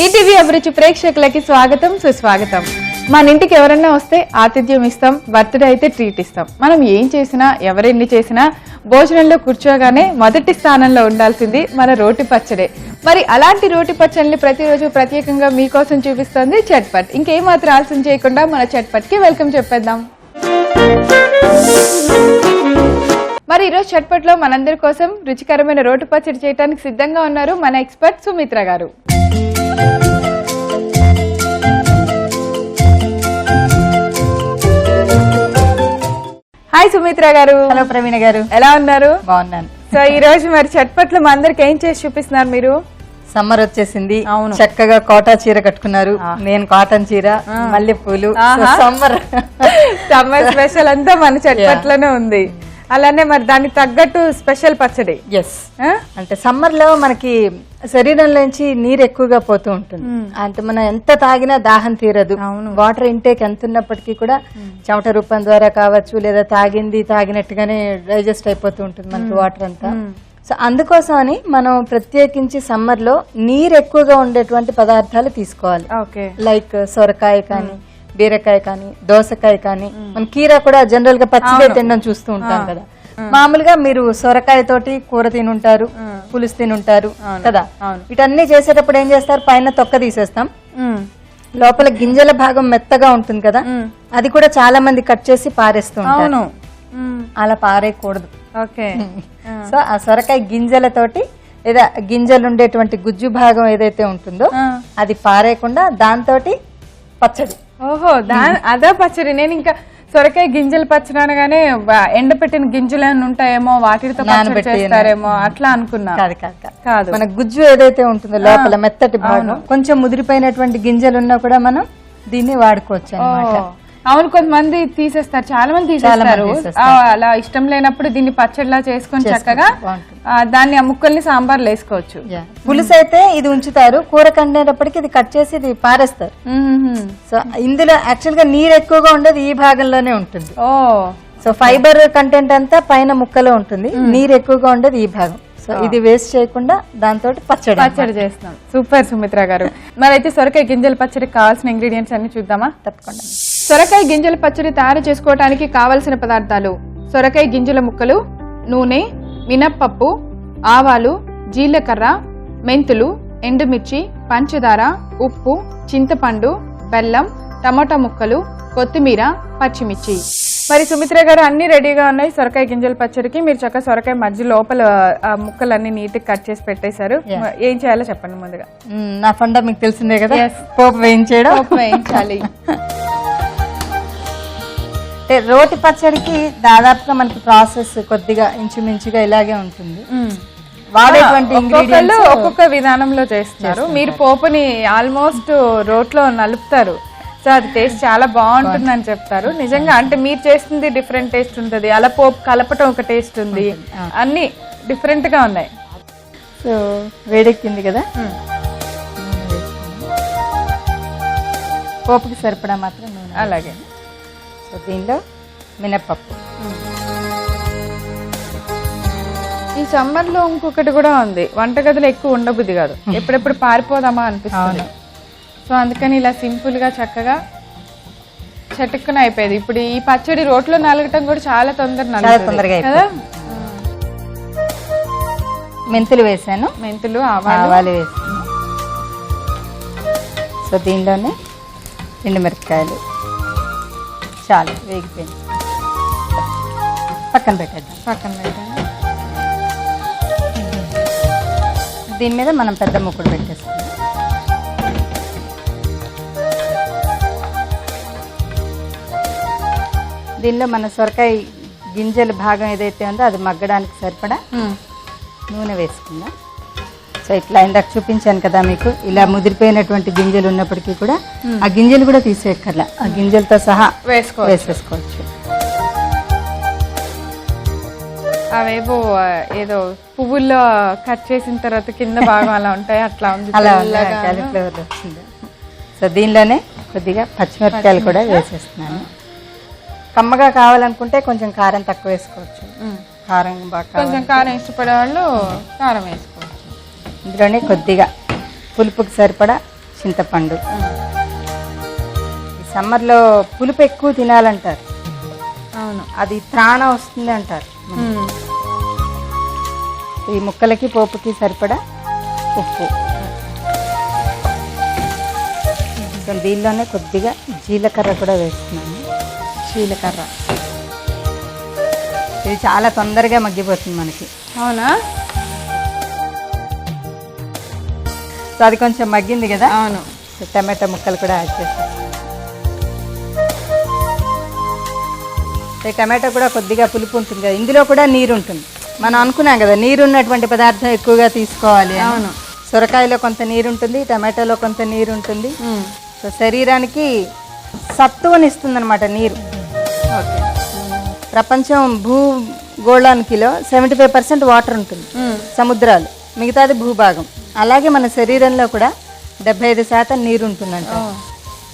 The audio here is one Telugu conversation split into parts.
ఈటీవీ అభిరుచి ప్రేక్షకులకి స్వాగతం సుస్వాగతం. మన ఇంటికి ఎవరన్నా వస్తే ఆతిథ్యం ఇస్తాం, బర్త్డే అయితే ట్రీట్ ఇస్తాం. మనం ఏం చేసినా ఎవరెన్ని చేసినా భోజనంలో కూర్చోగానే మొదటి స్థానంలో ఉండాల్సింది మన రోటి పచ్చడే. మరి అలాంటి రోటి పచ్చడిని ప్రతిరోజు ప్రత్యేకంగా మీకోసం చూపిస్తోంది చట్పట్. ఇంకేమాత్రం ఆలస్యం చేయకుండా మన చట్పట్ కి వెల్కమ్ చెప్పేద్దాం. మరి ఈరోజు చట్పట్ లో మనందరి కోసం రుచికరమైన రోటి పచ్చడి చేయడానికి సిద్ధంగా ఉన్నారు మన ఎక్స్పర్ట్ సుమిత్ర గారు. హాయ్ సుమిత్ర గారు. హలో ప్రవీణ గారు, ఎలా ఉన్నారు? బాగున్నాను. సో ఈ రోజు మరి చట్పట్లు మా అందరికి ఏం చేసి చూపిస్తున్నారు మీరు? సమ్మర్ వచ్చేసింది, అవును. చక్కగా కోటా చీర కట్టుకున్నారు, నేను కాటన్ చీర, మల్లె పూలు. సమ్మర్ సమ్మర్ స్పెషల్ అంతా మన చట్పట్లోనే ఉంది. అలానే మరి దానికి తగ్గట్టు స్పెషల్ పచ్చడి. ఎస్, అంటే సమ్మర్ లో మనకి శరీరంలోంచి నీరు ఎక్కువగా పోతూ ఉంటుంది. అంటే మనం ఎంత తాగినా దాహం తీరదు. వాటర్ ఇంటేక్ ఎంత ఉన్నప్పటికీ కూడా చెమట రూపం ద్వారా కావచ్చు, లేదా తాగినట్టుగానే డైజెస్ట్ అయిపోతూ ఉంటుంది మనకి వాటర్ అంతా. సో అందుకోసం అని మనం ప్రత్యేకించి సమ్మర్ లో నీరు ఎక్కువగా ఉండేటువంటి పదార్థాలు తీసుకోవాలి. లైక్ సొరకాయ కానీ, బీరకాయ కానీ, దోసకాయ కానీ, మన కీర కూడా జనరల్ గా పచ్చిదే తినడం చూస్తూ ఉంటాం కదా. మామూలుగా మీరు సొరకాయ తోటి కూర తినుంటారు, పులుసు తినుంటారు కదా. వీటన్ని చేసేటప్పుడు ఏం చేస్తారు, పైన తొక్క తీసేస్తాం, లోపల గింజల భాగం మెత్తగా ఉంటుంది కదా, అది కూడా చాలా మంది కట్ చేసి పారేస్తూ ఉంటారు. అలా పారేయకూడదు. సో ఆ సొరకాయ గింజలతోటి లేదా గింజలు ఉండేటువంటి గుజ్జు భాగం ఏదైతే ఉంటుందో అది పారేయకుండా దాంతోటి పచ్చడి. ఓహో, అదే పచ్చడి. నేను ఇంకా సొరకాయ గింజలు పచ్చడి అనగానే ఎండపెట్టిన గింజలు ఏమైనా ఉంటాయేమో, వాటితో చేస్తారేమో అట్లా అనుకున్నా. కాదు, మన గుజ్జు ఏదైతే ఉంటుందో లోపల మెత్తటి భాగం, కొంచెం ముదిరిపోయినటువంటి గింజలు ఉన్నా కూడా మనం దీన్ని వాడుకోవచ్చు అన్నమాట. అవును, కొంతమంది తీసేస్తారు, చాలా మంది తీసేస్తారు. అలా ఇష్టం లేనప్పుడు దీన్ని పచ్చడిలా చేసుకొని చక్కగా దాన్ని ఆ ముక్కల్ని సాంబార్లో వేసుకోవచ్చు. పులుసు అయితే ఇది ఉంచుతారు, కూర కండేటప్పటికి ఇది కట్ చేసి ఇది పారేస్తారు. సో ఇందులో యాక్చువల్ గా నీరు ఎక్కువగా ఉండేది ఈ భాగంలోనే ఉంటుంది. సో ఫైబర్ కంటెంట్ అంతా పైన ముక్కలో ఉంటుంది, నీరు ఎక్కువగా ఉండేది ఈ భాగం. సో ఇది వేస్ట్ చేయకుండా దాంతో పచ్చడి చేస్తాం. సూపర్ సుమిత్ర గారు. మరి అయితే సొరకాయ గింజల పచ్చడికి కావాల్సిన ఇంగ్రీడియంట్స్ అన్ని చూద్దామా? తప్పకుండా. సొరకాయ గింజల పచ్చడి తయారు చేసుకోవడానికి కావలసిన పదార్థాలు: సొరకాయ గింజల ముక్కలు, నూనె, మినప్పప్పు, ఆవాలు, జీలకర్ర, మెంతులు, ఎండుమిర్చి, పంచదార, ఉప్పు, చింతపండు, బెల్లం, టమాటా ముక్కలు, కొత్తిమీర, పచ్చిమిర్చి. మరి సుమిత్ర గారు అన్ని రెడీగా ఉన్నాయి సొరకాయ గింజల పచ్చడికి. మీరు చక్కగా సొరకాయ మధ్య లోపల ముక్కలన్నీ నీట్ కట్ చేసి పెట్టేశారు. ఏం చేయాలో చెప్పండి ముందుగా. నా ఫండా మీకు తెలిసిందే కదా, పోపు వేయించేయడం. వేయించాలి. రోటి పచ్చడికి దాదాపుగా మనకి ప్రాసెస్ కొద్దిగా ఇంచుమించుగా ఇలాగే ఉంటుంది. వాడేటువంటి ఇంగ్రీడియంట్స్ ఒక్కొక్క విధానంలో చేస్తున్నారు. మీరు పోపుని ఆల్మోస్ట్ రోట్లో నలుపుతారు, సో అది టేస్ట్ చాలా బాగుంటుంది అని చెప్తారు. నిజంగా అంటే మీరు చేస్తుంది డిఫరెంట్ టేస్ట్ ఉంటుంది, అలా పోపు కలపటం ఒక టేస్ట్ ఉంది, అన్ని డిఫరెంట్ గా ఉన్నాయి. సో వేడెక్కింది కదా, పోపుకి సరిపడా మాత్రం నూనె. అలాగే. సో దీనిలో మినప్పప్పు. ఈ సమ్మర్ లో ఇంకొకటి కూడా ఉంది, వంటగదిలో ఎక్కువ ఉండబుద్ధి కాదు, ఎప్పుడెప్పుడు పారిపోదామా అనిపిస్తుంది. సో అందుకని ఇలా సింపుల్ గా చక్కగా చటుక్కున అయిపోయేది. ఇప్పుడు ఈ పచ్చడి రోట్లో నలగటం కూడా చాలా తొందరగా కదా. మెంతులు వేసాను, మెంతులు, ఆవాలు వేసాను. సో దీనిలోనే ఎండుమిరపకాయలు చాలు వేగిపోయింది, పక్కన పెట్టేద్దాం. దీని మీద మనం పెద్ద ముక్కలు పెట్టేస్తాం. దీనిలో మన సొరకాయ గింజల భాగం ఏదైతే ఉందో అది మగ్గడానికి సరిపడా నూనె వేసుకుందాం. సో ఇట్లా ఇందాక చూపించాను కదా మీకు, ఇలా ముదిరిపోయినటువంటి గింజలు ఉన్నప్పటికీ కూడా ఆ గింజలు కూడా తీసేయక్కర్లా, ఆ గింజలతో సహా వేసేసుకోవచ్చు. అవేవో ఏదో పువ్వుల్లో కట్ చేసిన తర్వాత కింద భాగం అలా ఉంటాయి, అట్లా ఉంది. కాలీఫ్లవర్ వచ్చింది. సో దీనిలోనే కొద్దిగా పచ్చిమిరపకాయలు కూడా వేసేస్తున్నాను. కమ్మగా కావాలనుకుంటే కొంచెం కారం తక్కువ వేసుకోవచ్చు, కారం బాగా కొంచెం కారం ఇష్టపడే వాళ్ళు కారం వేసుకోవచ్చు. ఇందులోనే కొద్దిగా పులుపుకి సరిపడా చింతపండు. ఈ సమ్మర్లో పులుపు ఎక్కువ తినాలంటారు. అవును, అది త్రాణం వస్తుంది అంటారు. ఈ ముక్కలకి పోపుకి సరిపడా ఉప్పు. సో దీనిలోనే కొద్దిగా జీలకర్ర కూడా వేస్తున్నాను. జీలకర్ర. ఇది చాలా తొందరగా మగ్గిపోతుంది మనకి. అవునా? సో అది కొంచెం మగ్గింది కదా. అవును. సో టమాటా ముక్కలు కూడా యాడ్ చేస్తాం. ఈ టమాటా కూడా కొద్దిగా పులుపు ఉంటుంది కదా, ఇందులో కూడా నీరు ఉంటుంది. మనం అనుకున్నాం కదా నీరు ఉన్నటువంటి పదార్థం ఎక్కువగా తీసుకోవాలి. అవును. సొరకాయలో కొంత నీరు ఉంటుంది, టమాటాలో కొంత నీరు ఉంటుంది. సో శరీరానికి సత్తువనిస్తుంది అనమాట నీరు. ఓకే. ప్రపంచం భూగోళానికిలో 75% వాటర్ ఉంటుంది, సముద్రాలు, మిగతాది భూభాగం. అలాగే మన శరీరంలో కూడా 75% నీరు ఉంటుందంట.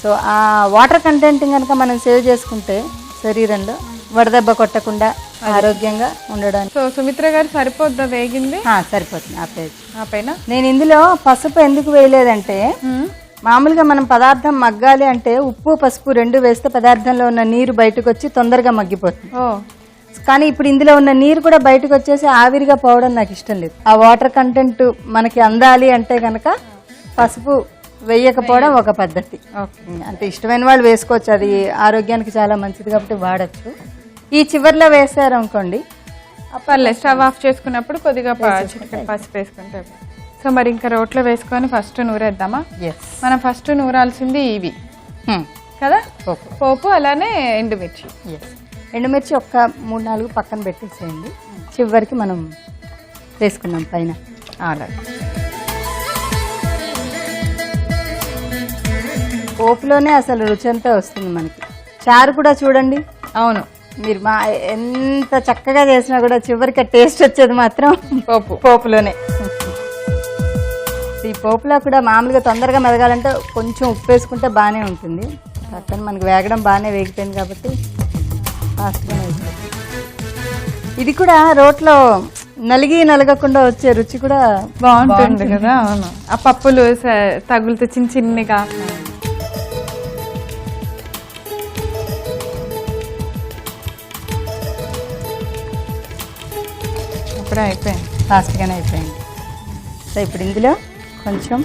సో ఆ వాటర్ కంటెంట్ కనుక మనం సేవ్ చేసుకుంటే శరీరంలో వడదెబ్బ కొట్టకుండా ఆరోగ్యంగా ఉండడానికి. సో సుమిత్ర గారు సరిపోద్దా వేగింది? సరిపోతుంది. ఆ పైన నేను ఇందులో పసుపు ఎందుకు వేయలేదంటే, మామూలుగా మనం పదార్థం మగ్గాలి అంటే ఉప్పు పసుపు 2 వేస్తే పదార్థంలో ఉన్న నీరు బయటకు వచ్చి తొందరగా మగ్గిపోతుంది. కానీ ఇప్పుడు ఇందులో ఉన్న నీరు కూడా బయటకు వచ్చేసి ఆవిరిగా పోవడం నాకు ఇష్టం లేదు. ఆ వాటర్ కంటెంట్ మనకి అందాలి అంటే కనుక పసుపు వేయకపోవడం ఒక పద్ధతి. అంటే ఇష్టమైన వాళ్ళు వేసుకోవచ్చు, అది ఆరోగ్యానికి చాలా మంచిది కాబట్టి వాడచ్చు. ఈ చివర్లో వేసారు అనుకోండి, పర్లేదు, స్టవ్ ఆఫ్ చేసుకున్నప్పుడు కొద్దిగా పసుపు వేసుకుంటే. సో మరి ఇంకా రోట్లో వేసుకొని ఫస్ట్ నూరేద్దామా? మనం ఫస్ట్ నూరాల్సింది ఇవి కదా, పోపు అలానే ఎండుమిర్చి. ఎండుమిర్చి ఒక్క 3-4 పక్కన పెట్టేసేయండి, చివరికి మనం వేసుకున్నాం పైన. అలాగే పోపులోనే అసలు రుచి అంతా వస్తుంది మనకి. చారు కూడా చూడండి. అవును, మీరు ఎంత చక్కగా చేసినా కూడా చివరికి టేస్ట్ వచ్చేది మాత్రం పోపులోనే. ఈ పోపులో కూడా మామూలుగా తొందరగా మెదగాలంటే కొంచెం ఉప్పు వేసుకుంటే బాగానే ఉంటుంది. పక్కన మనకి వేగడం బాగానే వేగిపోయింది కాబట్టి ఫాస్ట్గా వేసుకోవచ్చు. ఇది కూడా రోట్లో నలగకుండా వచ్చే రుచి కూడా బాగుంటుంది కదా. అవును, ఆ పప్పులు తగులుతూ చిన్నగా. అప్పుడే అయిపోయింది, ఫాస్ట్గానే అయిపోయింది. సో ఇప్పుడు ఇందులో కొంచెం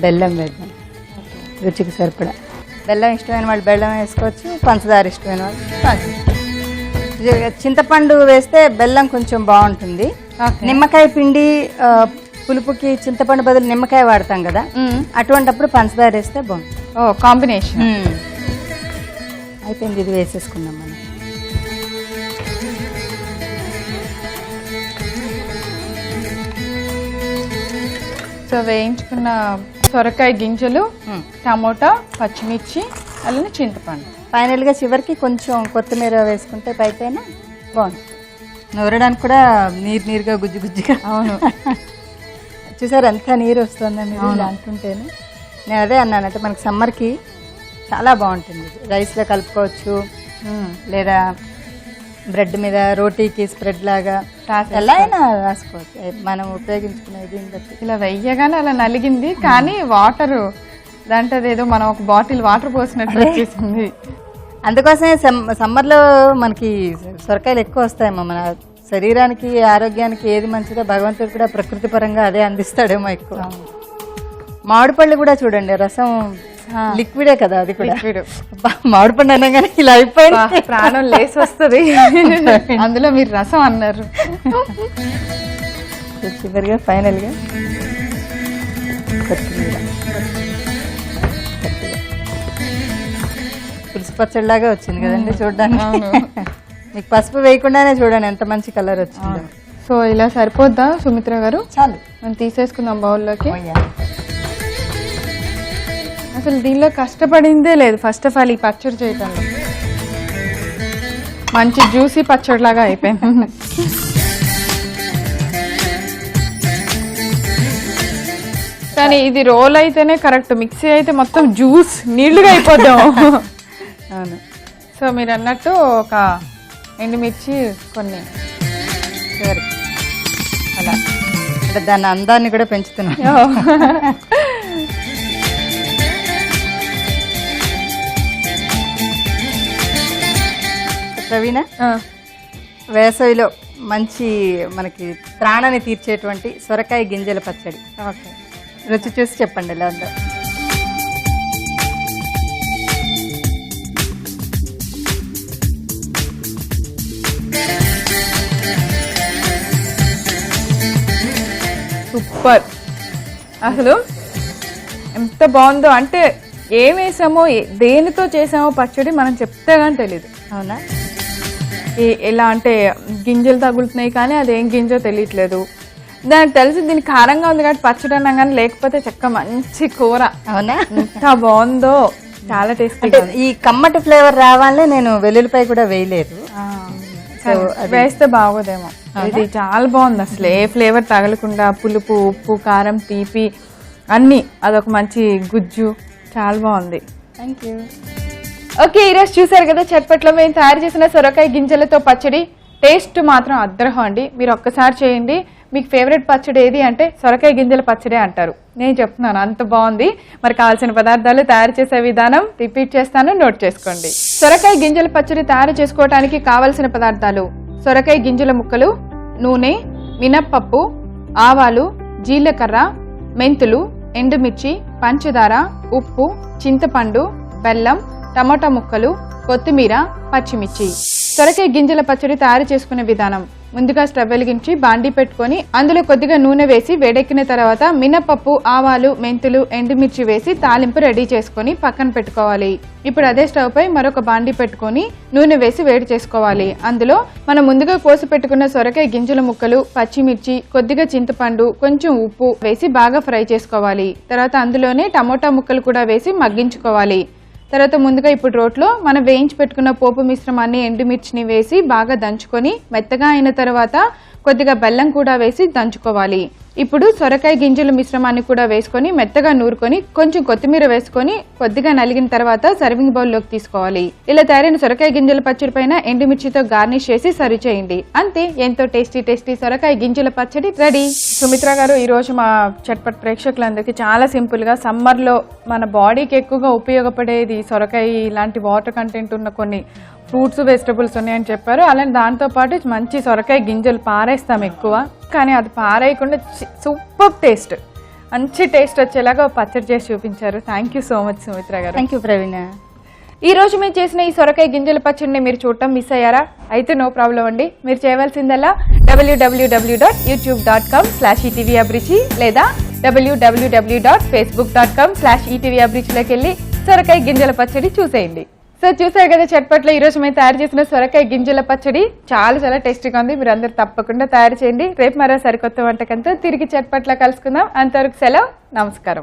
బెల్లం వేద్దాం, రుచికి సరిపడా. బెల్లం ఇష్టమైన వాళ్ళు బెల్లం వేసుకోవచ్చు, పంచదార ఇష్టమైన వాళ్ళు పంచదార. చింతపండు వేస్తే బెల్లం కొంచెం బాగుంటుంది. నిమ్మకాయ పిండి పులుపుకి చింతపండు బదులు నిమ్మకాయ వాడతాం కదా, అటువంటిప్పుడు పంచదార వేస్తే బాగుంటుంది. కాంబినేషన్ అయిపోయింది. ఇది వేసేసుకుందాం మనం. సో వేయించుకున్న సొరకాయ గింజలు, టమోటా, పచ్చిమిర్చి, అలానే చింతపండు. ఫైనల్గా చివరికి కొంచెం కొత్తిమీర వేసుకుంటే పైపైన బాగుంటుంది. నూరడానికి కూడా నీరుగా గుజ్జుగా. అవును, చూసారు ఎంత నీరు వస్తుందండి అంటుంటేనే. నేను అదే అన్నాను, అంటే మనకి సమ్మర్కి చాలా బాగుంటుంది. రైస్లో కలుపుకోవచ్చు, లేదా బ్రెడ్ మీద రోటీకి స్ప్రెడ్ లాగా ఎలా అయినా రాసుకోవచ్చు. మనం ఉపయోగించుకునే దీన్ని బట్టి. ఇలా వెయ్యగానే అలా నలిగింది, కానీ వాటర్ దాంట్లో ఏదో మనం ఒక బాటిల్ వాటర్ పోసినట్టు వచ్చేసింది. అందుకోసమే సమ్మర్లో మనకి సొరకాయలు ఎక్కువ వస్తాయేమో. మన శరీరానికి ఆరోగ్యానికి ఏది మంచిదో భగవంతుడు కూడా ప్రకృతి పరంగా అదే అందిస్తాడేమో ఎక్కువ. మామిడి పళ్ళు కూడా చూడండి, రసం లిక్విడే కదా, అది కూడా మామిడి పండు అనగానే ఇలా అయిపోయింది, ప్రాణం లేసి వస్తుంది. అందులో మీరు రసం అన్నారు. చివరిగా ఫైనల్గా కొత్తిమీర, పులుసు పచ్చడిలాగా వచ్చింది కదండి చూడడానికి. మీకు పసుపు వేయకుండానే చూడండి ఎంత మంచి కలర్ వచ్చింది. సో ఇలా సరిపోద్దా సుమిత్ర గారు? చాలు, మనం తీసేసుకుందాం బౌల్లోకి. అసలు దీనిలో కష్టపడిందే లేదు ఫస్ట్ ఆఫ్ ఆల్ ఈ పచ్చడి చేయటంలో. మంచి జ్యూసీ పచ్చడి లాగా అయిపోయింది. కానీ ఇది రోల్ అయితేనే కరెక్ట్, మిక్సీ అయితే మొత్తం జ్యూస్ నీళ్లుగా అయిపోద్దాం. అవును. సో మీరు అన్నట్టు ఒక ఎండుమిర్చి కొన్ని అలా అంటే దాని అందాన్ని కూడా పెంచుతున్నాం. ప్రవీణ, వేసవిలో మంచి మనకి ప్రాణాన్ని తీర్చేటువంటి సొరకాయ గింజల పచ్చడి ఓకే, రుచి చూసి చెప్పండి ఎలా ఉందో. సూపర్. అసలు ఎంత బాగుందో, అంటే ఏం వేసామో దేనితో చేసామో పచ్చడి మనం చెప్తే కానీ తెలీదు. అవునా? ఎలా అంటే గింజలు తగులుతున్నాయి కానీ అదేం గింజో తెలియట్లేదు. దానికి తెలిసి దీనికి కారంగా ఉంది కాబట్టి పచ్చడి అన్నా కానీ, లేకపోతే చక్క మంచి కూర. అవునా? ఎంత బాగుందో, చాలా టేస్టీ. ఈ కమ్మటి ఫ్లేవర్ రావాలనే నేను వెల్లుల్లిపాయ కూడా వేయలేదు, వేస్తే బాగోదేమో. ఇది చాలా బాగుంది, అసలు ఏ ఫ్లేవర్ తగలకుండా పులుపు, ఉప్పు, కారం, తీపి అన్ని, అదొక మంచి గుజ్జు, చాలా బాగుంది. Thank you. ఓకే, ఈరోజు చూసారు కదా చట్పట్లో మేము తయారు చేసిన సొరకాయ గింజలతో పచ్చడి. టేస్ట్ మాత్రం అద్భుతం అండి. మీరు ఒక్కసారి చేయండి. మీకు ఫేవరెట్ పచ్చడి ఏది అంటే సొరకాయ గింజల పచ్చడి అంటారు. నేను చెప్తున్నాను, అంత బాగుంది. మరి కావాల్సిన పదార్థాలు, తయారు చేసే విధానం రిపీట్ చేస్తాను, నోట్ చేసుకోండి. సొరకాయ గింజల పచ్చడి తయారు చేసుకోవడానికి కావలసిన పదార్థాలు: సొరకాయ గింజల ముక్కలు, నూనె, మినప్పప్పు, ఆవాలు, జీలకర్ర, మెంతులు, ఎండుమిర్చి, పంచదార, ఉప్పు, చింతపండు, బెల్లం, టమాటా ముక్కలు, కొత్తిమీర, పచ్చిమిర్చి. సొరకాయ గింజల పచ్చడి తయారు చేసుకునే విధానం: ముందుగా స్టవ్ వెలిగించి బాండీ పెట్టుకొని అందులో కొద్దిగా నూనె వేసి వేడెక్కిన తర్వాత మినపప్పు, ఆవాలు, మెంతులు, ఎండుమిర్చి వేసి తాలింపు రెడీ చేసుకొని పక్కన పెట్టుకోవాలి. ఇప్పుడు అదే స్టవ్ పై మరొక బాండీ పెట్టుకొని నూనె వేసి వేడి చేసుకోవాలి. అందులో మనం ముందుగా కోసి పెట్టుకున్న సొరకాయ గింజల ముక్కలు, పచ్చిమిర్చి, కొద్దిగా చింతపండు, కొంచెం ఉప్పు వేసి బాగా ఫ్రై చేసుకోవాలి. తర్వాత అందులోనే టమోటా ముక్కలు కూడా వేసి మగ్గించుకోవాలి. తర్వాత ముందుగా ఇప్పుడు రోట్లో మనం వేయించి పెట్టుకున్న పోపు మిశ్రమాన్ని, ఎండుమిర్చిని వేసి బాగా దంచుకొని మెత్తగా అయిన తర్వాత కొద్దిగా బెల్లం కూడా వేసి దంచుకోవాలి. ఇప్పుడు సొరకాయ గింజల మిశ్రమాన్ని కూడా వేసుకొని మెత్తగా నూరుకొని కొంచెం కొత్తిమీర వేసుకొని కొద్దిగా నలిగిన తర్వాత సర్వింగ్ బౌల్లోకి తీసుకోవాలి. ఇలా తయారైన సొరకాయ గింజల పచ్చడి పైన ఎండుమిర్చితో గార్నిష్ చేసి సర్వ్ చేయండి. అంతే, ఎంతో టేస్టీ సొరకాయ గింజల పచ్చడి రెడీ. సుమిత్ర గారు, ఈ రోజు మా చట్పట్ ప్రేక్షకులందరికీ చాలా సింపుల్ గా సమ్మర్ లో మన బాడీకి ఎక్కువగా ఉపయోగపడేది సొరకాయ, ఇలాంటి వాటర్ కంటెంట్ ఉన్న కొన్ని ఫ్రూట్స్, వెజిటబుల్స్ ఉన్నాయని చెప్పారు. అలానే దాంతోపాటు మంచి సొరకాయ గింజలు పారేస్తాం ఎక్కువ, కానీ అది పారేయకుండా సూపర్ టేస్ట్, మంచి టేస్ట్ వచ్చేలాగా పచ్చడి చేసి చూపించారు. Thank you so much Sumitra గారు. థ్యాంక్ యూ ప్రవీణ. ఈ రోజు మీరు చేసిన ఈ సొరకాయ గింజల పచ్చడిని మీరు చూడటం మిస్ అయ్యారా? అయితే నో ప్రాబ్లం అండి. మీరు చేయవలసిందల్లా www.youtube.com/etvabruchi లేదా www.facebook.com/etvabruchiలోకి వెళ్ళి సొరకాయ గింజల పచ్చడి చూసేయండి. సో చూసారు కదా చట్పట్లో ఈరోజు మేము తయారు చేసిన సొరకాయ గింజల పచ్చడి చాలా టేస్టీగా ఉంది. మీరు అందరు తప్పకుండా తయారు చేయండి. రేపు మరో సరికొత్త వంటకంతో తిరిగి చట్పట్లో కలుసుకుందాం. అంతవరకు సెలవు, నమస్కారం.